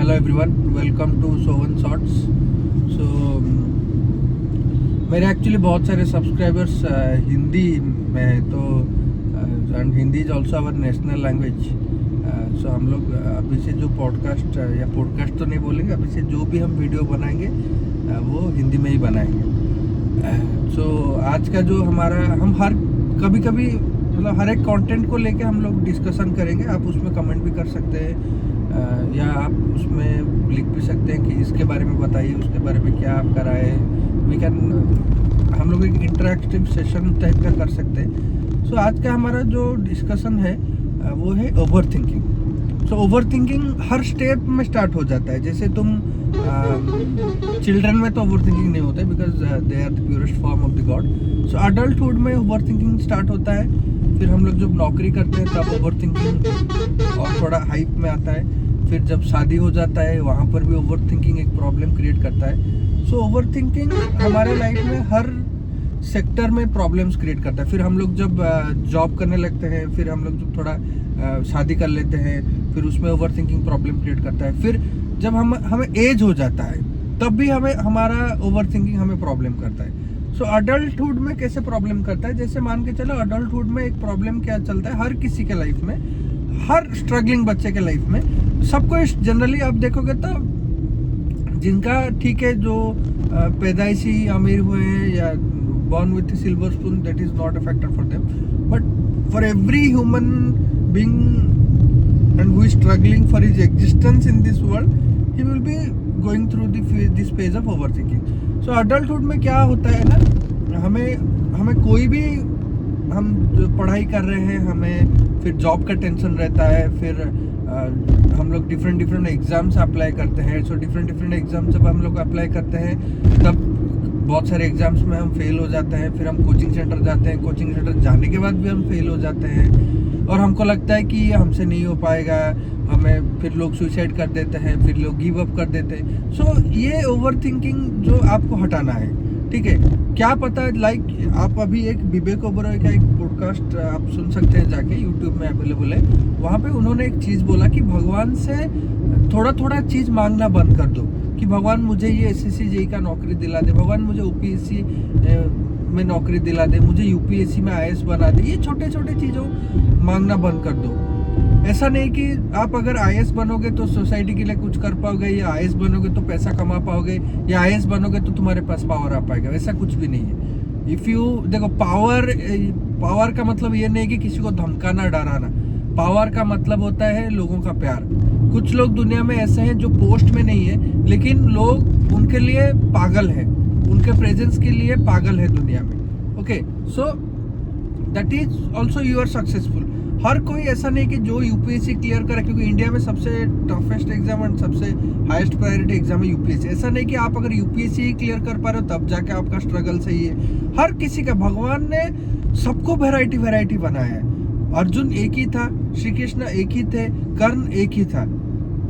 Hello everyone, welcome to Sovan shorts. So मेरे actually बहुत सारे सब्सक्राइबर्स हिंदी में है, तो and Hindi is also our national language. So हम लोग अभी से जो पॉडकास्ट या पॉडकास्ट तो नहीं बोलेंगे, अभी से जो भी हम वीडियो बनाएंगे वो हिंदी में ही बनाएंगे। सो आज का जो हमारा हम हर कभी कभी मतलब हर एक कंटेंट को लेके हम लोग डिस्कशन करेंगे। आप उसमें कमेंट भी कर सकते हैं या आप उसमें लिख भी सकते हैं कि इसके बारे में बताइए, उसके बारे में क्या आपका राय है। वी कैन हम लोग एक इंटरेक्टिव सेशन टाइप का कर सकते हैं। सो आज का हमारा जो डिस्कशन है वो है overthinking. So overthinking हर स्टेप में स्टार्ट हो जाता है। जैसे तुम चिल्ड्रन में तो ओवर थिंकिंग नहीं होता है, because they are the purest form of the god. So adulthood में ओवर थिंकिंग स्टार्ट होता है। फिर हम लोग जब नौकरी करते हैं तब ओवर थिंकिंग और थोड़ा हाइप में आता है। फिर जब शादी हो जाता है वहाँ पर भी ओवर थिंकिंग एक प्रॉब्लम क्रिएट करता है। सो ओवर थिंकिंग हमारे लाइफ में हर सेक्टर में प्रॉब्लम्स क्रिएट करता है। फिर हम लोग जब जॉब करने लगते हैं, फिर हम लोग जब थोड़ा शादी कर लेते हैं, फिर उसमें ओवर थिंकिंग प्रॉब्लम क्रिएट करता है। फिर जब हमें एज हो जाता है तब भी हमारा ओवर थिंकिंग हमें प्रॉब्लम करता है। सो अडल्टहुड में कैसे प्रॉब्लम करता है, जैसे मान के चलो अडल्टहुड में एक प्रॉब्लम क्या चलता है हर किसी के लाइफ में, हर स्ट्रगलिंग बच्चे के लाइफ में। सबको जनरली आप देखोगे तो जिनका ठीक है, जो पैदाइशी अमीर हुए हैं या born with a silver spoon, that is not a factor for them, but for every human being and who is struggling for his existence in this world, he will be going through this phase of overthinking. So adulthood में क्या होता है ना, हमें कोई भी, हम पढ़ाई कर रहे हैं, हमें फिर जॉब का टेंशन रहता है, फिर हम लोग डिफरेंट एग्जाम्स अप्लाई करते हैं। सो डिफरेंट एग्जाम जब हम लोग अप्लाई करते हैं तब बहुत सारे एग्जाम्स में हम फेल हो जाते हैं। फिर हम कोचिंग सेंटर जाते हैं, कोचिंग सेंटर जाने के बाद भी हम फेल हो जाते हैं और हमको लगता है कि ये हमसे नहीं हो पाएगा। हमें फिर लोग सुसाइड कर देते हैं, फिर लोग गिव अप कर देते हैं। सो ये ओवर थिंकिंग जो आपको हटाना है, ठीक है। क्या पता लाइक आप अभी एक विवेक ओबरॉय का एक पॉडकास्ट आप सुन सकते हैं, जाके यूट्यूब में अवेलेबल है। वहाँ पे उन्होंने एक चीज़ बोला कि भगवान से थोड़ा चीज़ मांगना बंद कर दो कि भगवान मुझे ये एसएससी जेई का नौकरी दिला दे, भगवान मुझे यूपीएससी में नौकरी दिला दे, मुझे यूपीएससी में आईएएस बना दे। ये छोटे चीज़ों मांगना बंद कर दो। ऐसा नहीं कि आप अगर आईएएस बनोगे तो सोसाइटी के लिए कुछ कर पाओगे, या आईएएस बनोगे तो पैसा कमा पाओगे, या आईएएस बनोगे तो तुम्हारे पास पावर आ पाएगा। ऐसा कुछ भी नहीं है। इफ़ यू देखो, पावर का मतलब ये नहीं कि किसी को धमकाना, डराना। पावर का मतलब होता है लोगों का प्यार। कुछ लोग दुनिया में ऐसे हैं जो पोस्ट में नहीं है, लेकिन लोग उनके लिए पागल हैं, उनके प्रेजेंस के लिए पागल है दुनिया में। Okay, so that is also you are successful. हर कोई ऐसा नहीं कि जो यूपीएससी क्लियर करे, क्योंकि इंडिया में सबसे टफेस्ट एग्जाम एंड सबसे हाईएस्ट प्रायोरिटी एग्जाम है यूपीएससी। ऐसा नहीं कि आप अगर यूपीएससी ही क्लियर कर पा रहे हो तब जाके आपका स्ट्रगल सही है। हर किसी का, भगवान ने सबको वैरायटी बनाया है। अर्जुन एक ही था, श्री कृष्ण एक ही थे, कर्ण एक ही था,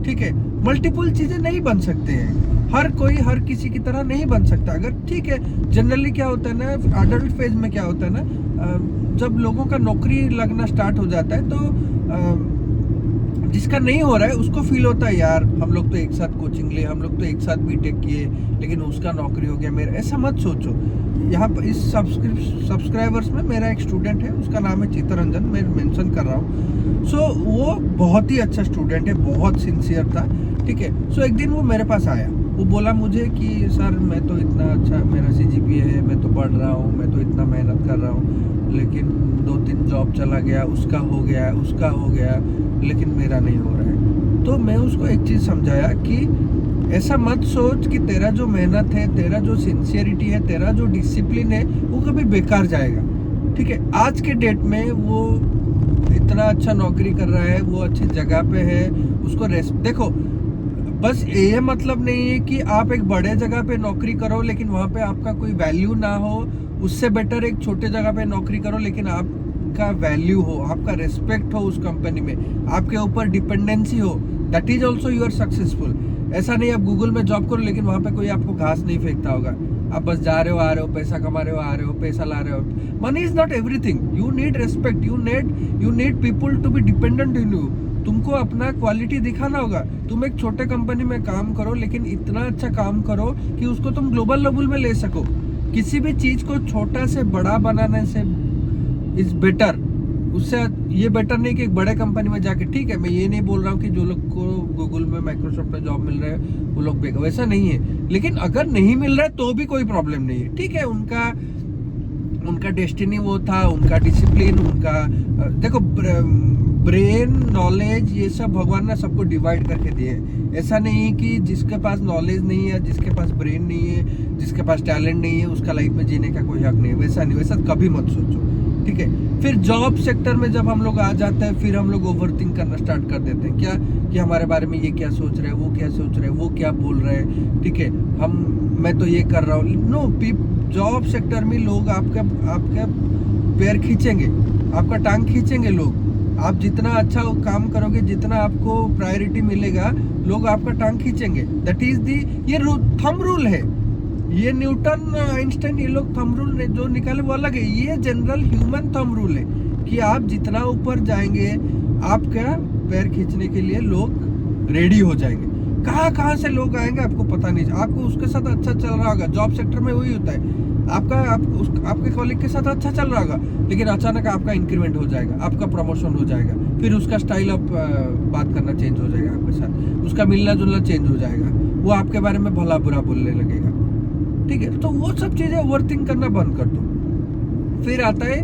ठीक है। मल्टीपल चीजें नहीं बन सकते हैं, हर कोई हर किसी की तरह नहीं बन सकता। अगर ठीक है, जनरली क्या होता है ना, अडल्ट फेज में क्या होता है ना, जब लोगों का नौकरी लगना स्टार्ट हो जाता है तो जिसका नहीं हो रहा है उसको फील होता है, यार हम लोग तो एक साथ कोचिंग लिए, हम लोग तो एक साथ बीटेक किए, लेकिन उसका नौकरी हो गया, मेरा। ऐसा मत सोचो। यहाँ पर इस सब्सक्राइबर्स में मेरा एक स्टूडेंट है, उसका नाम है चित्तरंजन, मैं मेंशन कर रहा हूँ। सो वो बहुत ही अच्छा स्टूडेंट है, बहुत सिंसियर था, ठीक है। सो एक दिन वो मेरे पास आया, वो बोला मुझे कि सर मैं तो इतना अच्छा, मेरा CGPA है, मैं तो पढ़ रहा हूँ, मैं तो इतना मेहनत कर रहा हूँ, लेकिन 2-3 जॉब चला गया, उसका हो गया, लेकिन मेरा नहीं हो रहा है। तो मैं उसको एक चीज़ समझाया कि ऐसा मत सोच कि तेरा जो मेहनत है, तेरा जो सिंसियरिटी है, तेरा जो डिसिप्लिन है, वो कभी बेकार जाएगा, ठीक है। आज के डेट में वो इतना अच्छा नौकरी कर रहा है, वो अच्छी जगह पे है, उसको देखो, बस ये मतलब नहीं है कि आप एक बड़े जगह पे नौकरी करो लेकिन वहाँ पे आपका कोई वैल्यू ना हो। उससे बेटर एक छोटे जगह पे नौकरी करो लेकिन आपका वैल्यू हो, आपका रेस्पेक्ट हो उस कंपनी में, आपके ऊपर डिपेंडेंसी हो। That is also you are successful. ऐसा नहीं आप गूगल में जॉब करो लेकिन वहाँ पे कोई आपको घास नहीं फेंकता होगा, आप बस जा रहे हो, आ रहे हो, पैसा कमा रहे हो, आ रहे हो, पैसा ला रहे हो। Money is not everything. You need respect, you need people to be dependent in you. तुमको अपना क्वालिटी दिखाना होगा। तुम एक छोटे कंपनी में काम करो, लेकिन इतना अच्छा काम करो कि उसको तुम ग्लोबल लेवल में ले सको। किसी भी चीज को छोटा से बड़ा बनाने से इज बेटर, उससे ये बेटर नहीं कि एक बड़े कंपनी में जाके, ठीक है मैं ये नहीं बोल रहा हूँ कि जो लोग को गूगल में माइक्रोसॉफ्ट में जॉब मिल रहा है वो लोग बेकार, वैसा नहीं है। लेकिन अगर नहीं मिल रहा है तो भी कोई प्रॉब्लम नहीं है, ठीक है, उनका डेस्टिनी वो था, उनका डिसिप्लिन, उनका देखो ब्रेन नॉलेज ये सब भगवान ने सबको डिवाइड करके दिए हैं। ऐसा नहीं है कि जिसके पास नॉलेज नहीं है, जिसके पास ब्रेन नहीं है, जिसके पास टैलेंट नहीं है, उसका लाइफ में जीने का कोई हक नहीं है, वैसा नहीं, वैसा कभी मत सोचो, ठीक है। फिर जॉब सेक्टर में जब हम लोग आ जाते हैं, फिर हम लोग ओवरथिंक करना स्टार्ट कर देते हैं, क्या कि हमारे बारे में ये क्या सोच रहे हैं, वो क्या सोच रहे हैं, वो क्या बोल रहे हैं, ठीक है, मैं तो ये कर रहा हूँ। नो, जॉब सेक्टर में लोग आपका पैर खींचेंगे, आपका टांग खींचेंगे लोग। आप जितना अच्छा काम करोगे, जितना आपको प्रायोरिटी मिलेगा, लोग आपका टांग खींचेंगे। दैट इज दी, ये थंब रूल है। ये न्यूटन, आइंस्टाइन, ये लोग थंब रूल जो निकाले वो अलग है। ये जनरल ह्यूमन थंब रूल है कि आप जितना ऊपर जाएंगे, आपका पैर खींचने के लिए लोग रेडी हो जाएंगे। कहाँ से लोग आएंगे आपको पता नहीं। आपको उसके साथ अच्छा चल रहा होगा, जॉब सेक्टर में वही होता है, आपके कॉलीग के साथ अच्छा चल रहा होगा, लेकिन अचानक आपका इंक्रीमेंट हो जाएगा, आपका प्रमोशन हो जाएगा, फिर उसका स्टाइल ऑफ बात करना चेंज हो जाएगा आपके साथ, उसका मिलना जुलना चेंज हो जाएगा, वो आपके बारे में भला बुरा बोलने लगेगा, ठीक है। तो वो सब चीजें ओवरथिंक करना बंद कर दो। फिर आता है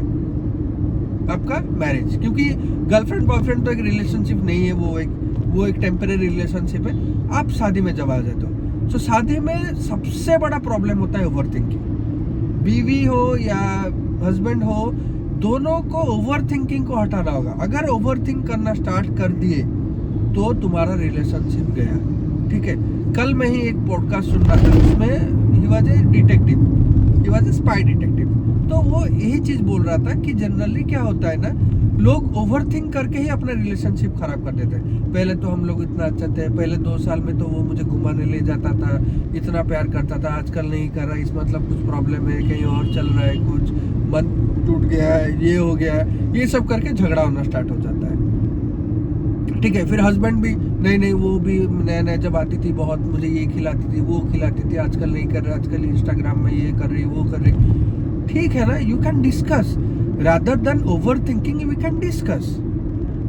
आपका मैरिज, क्योंकि गर्लफ्रेंड बॉयफ्रेंड तो एक रिलेशनशिप नहीं है, वो एक टेम्परेरी रिलेशनशिप है। आप शादी में जब आ जाते हो, तो शादी में सबसे बड़ा प्रॉब्लम होता है ओवरथिंकिंग। बीवी हो या हस्बैंड हो, दोनों को ओवरथिंकिंग को हटाना होगा। अगर ओवरथिंक करना स्टार्ट कर दिए तो तुम्हारा रिलेशनशिप गया, ठीक है। कल मैं ही एक पॉडकास्ट सुन रहा था, उसमें he was a detective, he was a spy detective. तो वो यही चीज बोल रहा था कि जनरली क्या होता है ना, लोग ओवरथिंक करके ही अपना रिलेशनशिप खराब कर देते हैं। पहले तो हम लोग इतना अच्छा थे, पहले 2 साल में तो वो मुझे घुमाने ले जाता था, इतना प्यार करता था, आजकल नहीं कर रहा, इस मतलब कुछ प्रॉब्लम है, कहीं और चल रहा है, कुछ मन टूट गया है, ये हो गया है, ये सब करके झगड़ा होना स्टार्ट हो जाता है, ठीक है। फिर हस्बैंड भी नहीं, वो भी नया जब आती थी बहुत, मुझे ये खिलाती थी, वो खिलाती थी, आजकल नहीं कर रहा, आजकल इंस्टाग्राम में ये कर रही, वो कर रही, ठीक है ना। You can discuss rather than overthinking, we can discuss,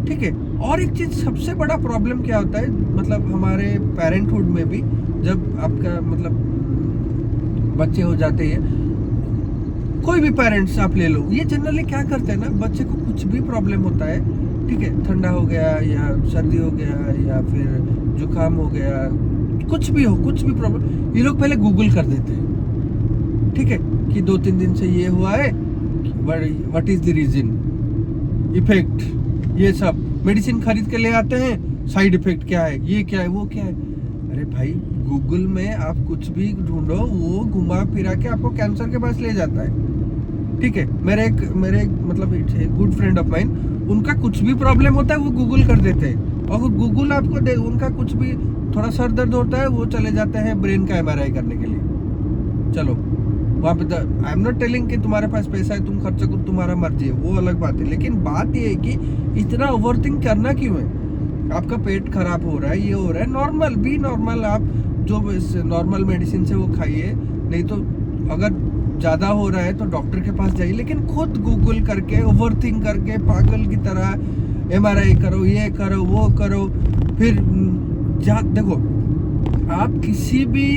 ठीक है। और एक चीज सबसे बड़ा प्रॉब्लम क्या होता है, मतलब हमारे पेरेंटहुड में भी, जब आपका मतलब बच्चे हो जाते हैं, कोई भी पेरेंट्स आप ले लो, ये जनरली क्या करते हैं ना, बच्चे को कुछ भी प्रॉब्लम होता है, ठीक है, ठंडा हो गया या सर्दी हो गया या फिर जुकाम हो गया, कुछ भी प्रॉब्लम, ये लोग पहले गूगल कर देते हैं, ठीक है, कि 2-3 दिन से ये हुआ है, what is the reason, effect, ये सब मेडिसिन खरीद के ले आते हैं, साइड इफेक्ट क्या है, ये क्या है, वो क्या है। अरे भाई, गूगल में आप कुछ भी ढूंढो, वो घुमा फिरा के आपको कैंसर के पास ले जाता है, ठीक है। मेरे एक मतलब गुड फ्रेंड ऑफ माइन, उनका कुछ भी प्रॉब्लम होता है वो गूगल कर देते हैं, और वो गूगल आपको उनका कुछ भी थोड़ा सर दर्द होता है, वो चले जाते हैं ब्रेन का MRI करने के लिए। चलो वहाँ पे, आई एम नॉट टेलिंग कि तुम्हारे पास पैसा है, तुम खर्चा करो, तुम्हारा मर्जी है, वो अलग बात है, लेकिन बात ये है कि इतना ओवरथिंक करना क्यों है। आपका पेट खराब हो रहा है, ये हो रहा है, नॉर्मल बी नॉर्मल, आप जो नॉर्मल मेडिसिन से वो खाइए, नहीं तो अगर ज़्यादा हो रहा है तो डॉक्टर के पास जाइए, लेकिन खुद गूगल करके ओवरथिंक करके पागल की तरह MRI करो, ये करो, वो करो, फिर देखो, आप किसी भी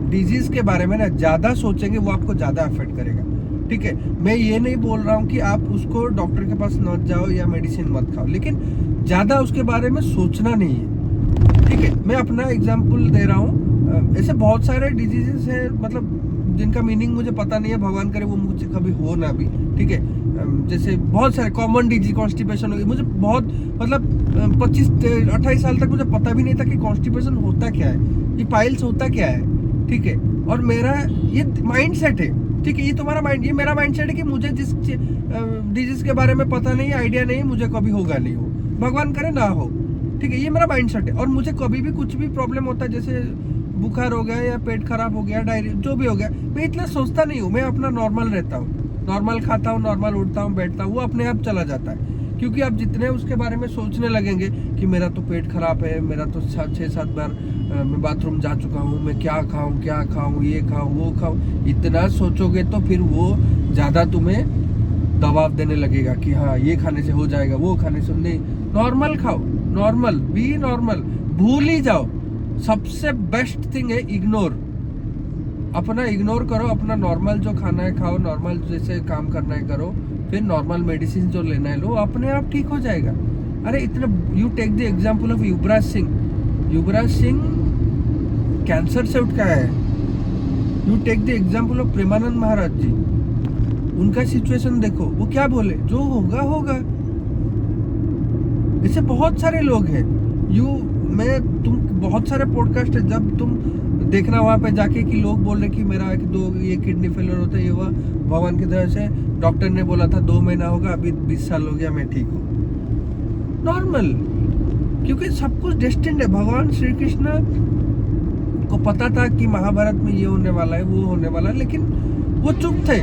डिजीज के बारे में ना ज़्यादा सोचेंगे, वो आपको ज़्यादा अफेक्ट करेगा, ठीक है। मैं ये नहीं बोल रहा हूँ कि आप उसको डॉक्टर के पास न जाओ या मेडिसिन मत खाओ, लेकिन ज़्यादा उसके बारे में सोचना नहीं है, ठीक है। मैं अपना एग्जांपल दे रहा हूँ, ऐसे बहुत सारे डिजीजेस हैं, मतलब जिनका मीनिंग मुझे पता नहीं है, भगवान करे वो मुझे कभी हो ना भी, ठीक है। जैसे बहुत सारे कॉमन डिजीज, कॉन्स्टिपेशन हो गई, मुझे बहुत मतलब 25-28 साल तक मुझे पता भी नहीं था कि कॉन्स्टिपेशन होता क्या है, ये पाइल्स होता क्या है, ठीक है। और मेरा ये माइंड सेट है, ठीक है, ये तुम्हारा माइंड, ये मेरा माइंड सेट है कि मुझे जिस डिजीज के बारे में पता नहीं, आइडिया नहीं, मुझे कभी होगा नहीं, हो भगवान करे ना हो, ठीक है, ये मेरा माइंड सेट है। और मुझे कभी भी कुछ भी प्रॉब्लम होता है, जैसे बुखार हो गया या पेट खराब हो गया, डायरिया, जो भी हो गया, मैं इतना सोचता नहीं हूँ, मैं अपना नॉर्मल रहता हूँ, नॉर्मल खाता हूँ, नॉर्मल उठता हूँ, बैठता हूँ, वो अपने आप चला जाता है, क्योंकि आप जितने उसके बारे में सोचने लगेंगे कि मेरा तो पेट खराब है, मेरा तो 6-7 बार मैं बाथरूम जा चुका हूँ, मैं क्या खाऊं, ये खाऊं, वो खाऊं, इतना सोचोगे तो फिर वो ज़्यादा तुम्हें दबाव देने लगेगा कि हाँ ये खाने से हो जाएगा, वो खाने से नहीं। नॉर्मल खाओ, नॉर्मल, बी नॉर्मल, भूल ही जाओ। सबसे बेस्ट थिंग है इग्नोर, अपना इग्नोर करो, अपना नॉर्मल जो खाना है खाओ, नॉर्मल जैसे काम करना है करो, फिर नॉर्मल मेडिसिन जो लेना है लो, अपने आप ठीक हो जाएगा। अरे इतना, you take the example of Yuvraj Singh cancer से उठ के आया है। You take the example of Premanand Maharaj ji, उनका सिचुएशन देखो, वो क्या बोले, जो होगा होगा। ऐसे बहुत सारे लोग हैं। तुम बहुत सारे पॉडकास्ट है, जब तुम देखना वहां पे जाके कि लोग बोल रहे कि मेरा ये किडनी फेलियर होता है, ये हुआ, भगवान की तरह से डॉक्टर ने बोला था 2 महीना होगा, अभी 20 साल हो गया, मैं ठीक हूँ। नॉर्मल, क्योंकि सब कुछ डेस्टिन्ड है। भगवान श्री कृष्ण को पता था कि महाभारत में ये होने वाला है, वो होने वाला है, लेकिन वो चुप थे।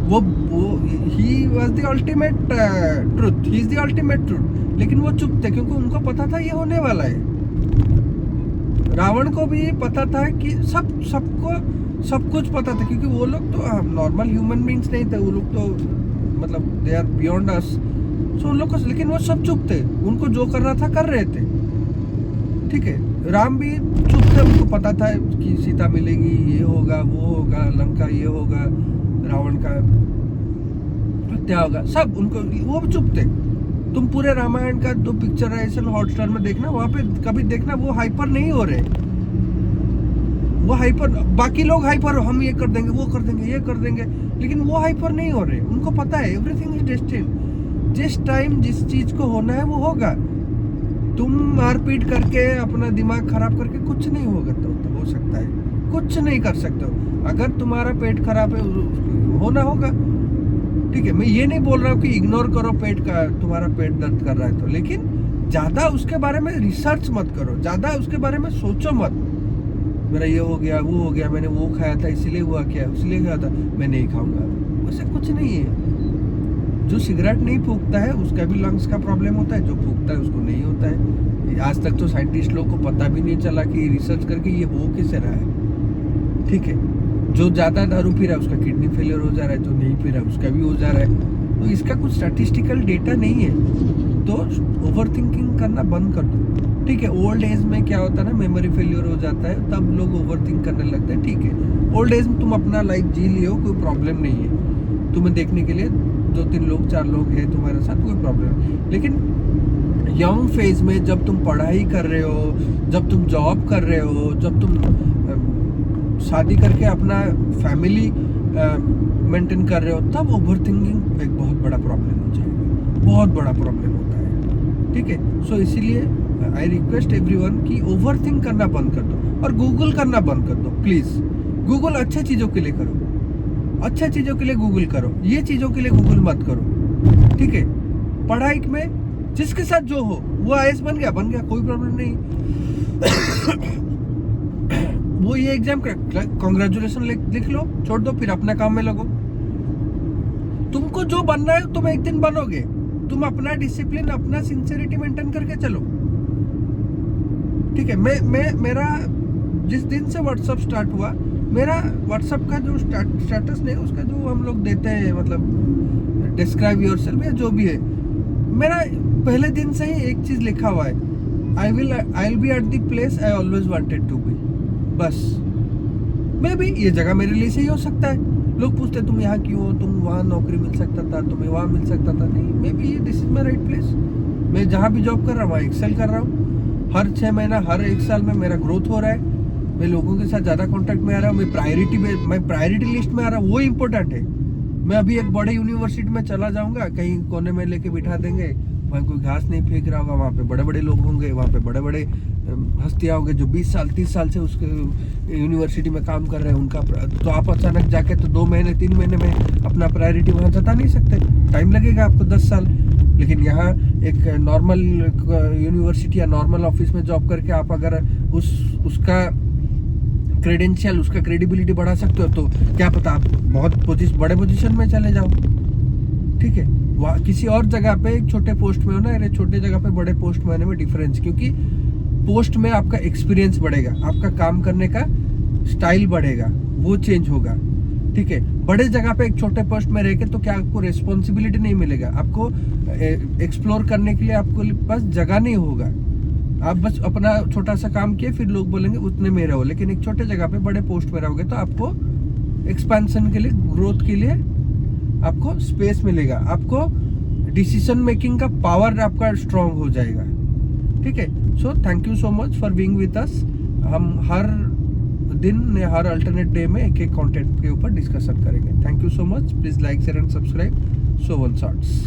वो he was the ultimate truth, he is the ultimate truth, लेकिन वो चुप थे क्योंकि उनको पता था ये होने वाला है। रावण को भी पता था कि सबको सब कुछ पता था, क्योंकि वो लोग तो नॉर्मल ह्यूमन बींग्स नहीं थे, वो लोग तो मतलब दे आर बियॉन्ड अस। सो उन लोग को, लेकिन वो सब चुप थे, उनको जो करना था कर रहे थे। ठीक है, राम भी चुप थे, उनको पता था कि सीता मिलेगी, ये होगा, वो होगा, लंका ये होगा, रावण का हत्या होगा, सब उनको, वो भी चुप थे। तुम पूरे रामायण का जो पिक्चराइजेशन हॉटस्टार में देखना, वहां पे कभी देखना वो हाइपर नहीं हो रहे। वो हाइपर, बाकी लोग हाइपर, हम ये कर देंगे, वो कर देंगे, ये कर देंगे, लेकिन वो हाइपर नहीं हो रहे। उनको पता है एवरीथिंग इज डेस्टिन्ड, जिस टाइम जिस चीज को होना है वो होगा। तुम मारपीट करके अपना दिमाग खराब करके कुछ नहीं होगा, तो हो सकता है कुछ नहीं कर सकते हो। अगर तुम्हारा पेट खराब है, होना होगा। ठीक है, मैं ये नहीं बोल रहा हूँ कि इग्नोर करो पेट का, तुम्हारा पेट दर्द कर रहा है तो, लेकिन ज्यादा उसके बारे में रिसर्च मत करो, ज्यादा उसके बारे में सोचो मत। मेरा ये हो गया, वो हो गया, मैंने वो खाया था इसलिए हुआ, क्या इसलिए हुआ था, मैं नहीं खाऊंगा, वैसे कुछ नहीं है। जो सिगरेट नहीं फूकता है उसका भी लंग्स का प्रॉब्लम होता है, जो फूकता है उसको नहीं होता है। आज तक तो साइंटिस्ट लोग को पता भी नहीं चला कि रिसर्च करके ये हो कैसे रहा है। ठीक है, जो ज्यादा दारू पी रहा है उसका किडनी फेलियर हो जा रहा है, जो नहीं पी रहा है उसका भी हो जा रहा है। तो इसका कुछ स्टैटिस्टिकल डेटा नहीं है, तो ओवर थिंकिंग करना बंद कर दो। ठीक है, ओल्ड एज में क्या होता है ना, मेमोरी फेलियर हो जाता है, तब लोग ओवर थिंक करने लगते हैं। ठीक है, ओल्ड एज में तुम अपना लाइफ जी लियो, कोई प्रॉब्लम नहीं है। तुम्हें देखने के लिए 2-3 लोग 4 लोग हैं तुम्हारे साथ, कोई प्रॉब्लम नहीं। लेकिन यंग फेज में जब तुम पढ़ाई कर रहे हो, जब तुम जॉब कर रहे हो, जब तुम शादी करके अपना फैमिली मेंटेन कर रहे हो, तब ओवर थिंकिंग एक बहुत बड़ा प्रॉब्लम हो जाएगा, बहुत बड़ा प्रॉब्लम होता है। ठीक है, सो इसीलिए आई रिक्वेस्ट एवरीवन कि ओवर थिंक करना बंद कर दो और गूगल करना बंद कर दो प्लीज। गूगल अच्छे चीजों के लिए करो, अच्छे चीजों के लिए गूगल करो, ये चीजों के लिए गूगल मत करो। ठीक है, पढ़ाई में जिसके साथ जो हो, वो आईएएस बन गया, कोई प्रॉब्लम नहीं। वो ये एग्जाम कांग्रेचुलेशन लिख लो, छोड़ दो, फिर अपना काम में लगो। तुमको जो बनना है तुम एक दिन बनोगे। तुम अपना डिसिप्लिन, अपना सिंसियरिटी मेंटेन करके चलो। ठीक है, मेरा जिस दिन से व्हाट्सएप स्टार्ट हुआ, मेरा व्हाट्सएप का जो स्टेटस नहीं, उसका जो हम लोग देते हैं, मतलब डिस्क्राइब योरसेल्फ या जो भी है, मेरा पहले दिन से ही एक चीज लिखा हुआ है, I will be at the place I always wanted to be. बस, मे बी ये जगह मेरे लिए सही हो सकता है। लोग पूछते तुम यहाँ क्यों हो, तुम वहाँ नौकरी मिल सकता था, तुम्हें वहाँ मिल सकता था, नहीं, may be this is my right place. मैं जहाँ भी जॉब कर रहा हूँ वहाँ एक्सेल कर रहा हूँ। हर 6 महीना, हर 1 साल में मेरा ग्रोथ हो रहा है। मैं लोगों के साथ ज़्यादा कॉन्टैक्ट में आ रहा हूँ, मैं प्रायोरिटी लिस्ट में आ रहा हूँ, वो इम्पोर्टेंट है। मैं अभी एक बड़े यूनिवर्सिटी में चला जाऊँगा, कहीं कोने में लेके बिठा देंगे, वहाँ कोई घास नहीं फेंक रहा होगा, वहाँ पे बड़े बड़े लोग होंगे, वहाँ पे बड़े बड़े हस्तियाँ होंगे जो 20 साल 30 साल से उसके यूनिवर्सिटी में काम कर रहे हैं। उनका तो आप अचानक जाके तो 2 महीने 3 महीने में अपना प्रायोरिटी वहाँ जता नहीं सकते, टाइम लगेगा आपको 10 साल। लेकिन यहाँ एक नॉर्मल यूनिवर्सिटी या नॉर्मल ऑफिस में जॉब करके आप अगर उसका क्रेडेंशियल, उसका क्रेडिबिलिटी बढ़ा सकते हो, तो क्या पता आप बहुत बड़े पोजीशन में चले जाओ। ठीक है, किसी और जगह पे एक छोटे पोस्ट में हो ना, अरे छोटे जगह पे बड़े पोस्ट में आने में डिफरेंस, क्योंकि पोस्ट में आपका एक्सपीरियंस बढ़ेगा, आपका काम करने का स्टाइल बढ़ेगा, वो चेंज होगा, ठीक है। बड़े जगह पे एक छोटे पोस्ट में रह के तो क्या आपको रिस्पॉन्सिबिलिटी नहीं मिलेगा, आपको एक्सप्लोर करने के लिए आपको पास जगह नहीं होगा। आप बस अपना छोटा सा काम किए, फिर लोग बोलेंगे उतने में रहो। लेकिन एक छोटे जगह पे बड़े पोस्ट में रहोगे तो आपको एक्सपेंशन के लिए, ग्रोथ के लिए आपको स्पेस मिलेगा, आपको डिसीजन मेकिंग का पावर आपका स्ट्रांग हो जाएगा, ठीक है। So thank you so much for being with us. हम हर दिन या हर अल्टरनेट डे में एक कंटेंट के ऊपर डिस्कशन करेंगे। Thank you so much. Please like share and subscribe. So one shots.